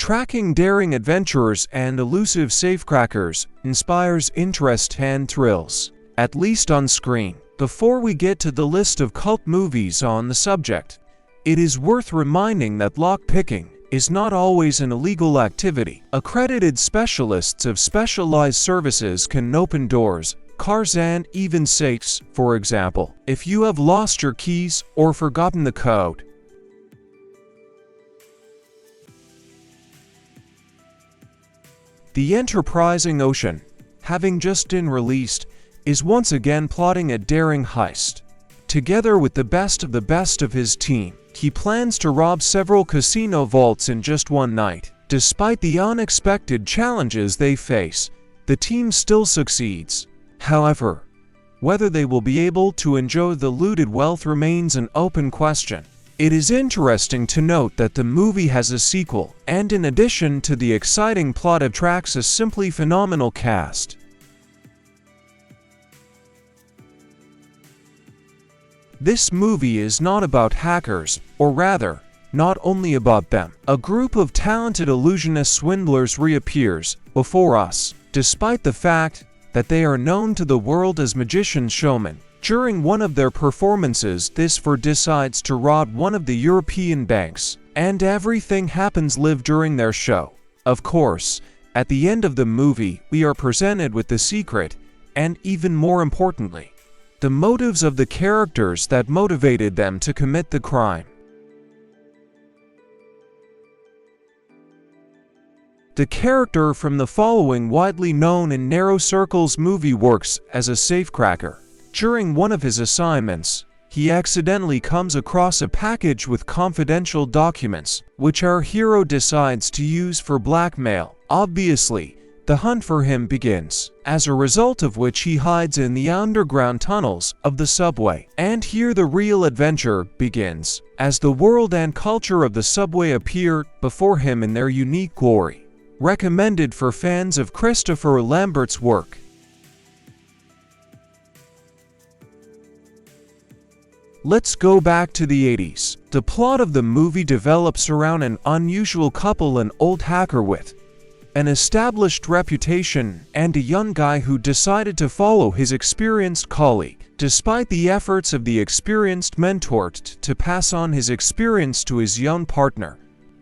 Tracking daring adventurers and elusive safecrackers inspires interest and thrills, at least on screen. Before we get to the list of cult movies on the subject, it is worth reminding that lockpicking is not always an illegal activity. Accredited specialists of specialized services can open doors, cars, and even safes, for example, if you have lost your keys or forgotten the code. The enterprising Ocean, having just been released, is once again plotting a daring heist. Together with the best of his team, he plans to rob several casino vaults in just one night. Despite the unexpected challenges they face, the team still succeeds. However, whether they will be able to enjoy the looted wealth remains an open question. It is interesting to note that the movie has a sequel, and in addition to the exciting plot, attracts a simply phenomenal cast. This movie is not about hackers, or rather, not only about them. A group of talented illusionist swindlers reappears before us, despite the fact that they are known to the world as magician showmen. During one of their performances, this four decides to rob one of the European banks, and everything happens live during their show. Of course, at the end of the movie, we are presented with the secret, and even more importantly, the motives of the characters that motivated them to commit the crime. The character from the following, widely known in narrow circles movie, works as a safecracker. During one of his assignments, he accidentally comes across a package with confidential documents, which our hero decides to use for blackmail. Obviously, the hunt for him begins, as a result of which he hides in the underground tunnels of the subway. And here the real adventure begins, as the world and culture of the subway appear before him in their unique glory. Recommended for fans of Christopher Lambert's work. Let's go back to the 80s. The plot of the movie develops around an unusual couple, an old hacker with an established reputation and a young guy who decided to follow his experienced colleague. Despite the efforts of the experienced mentor to pass on his experience to his young partner,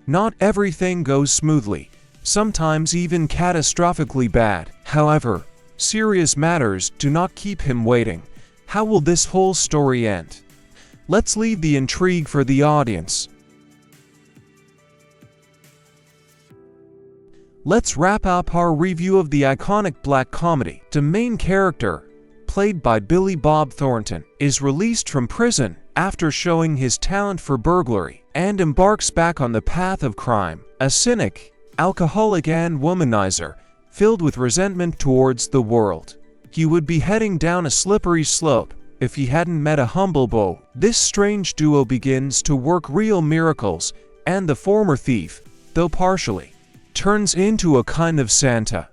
not everything goes smoothly, sometimes even catastrophically bad. However, serious matters do not keep him waiting. How will this whole story end? Let's leave the intrigue for the audience. Let's wrap up our review of the iconic black comedy. The main character, played by Billy Bob Thornton, is released from prison after showing his talent for burglary, and embarks back on the path of crime. A cynic, alcoholic, and womanizer, filled with resentment towards the world. He would be heading down a slippery slope if he hadn't met a humble beau. This strange duo begins to work real miracles, and the former thief, though partially, turns into a kind of Santa.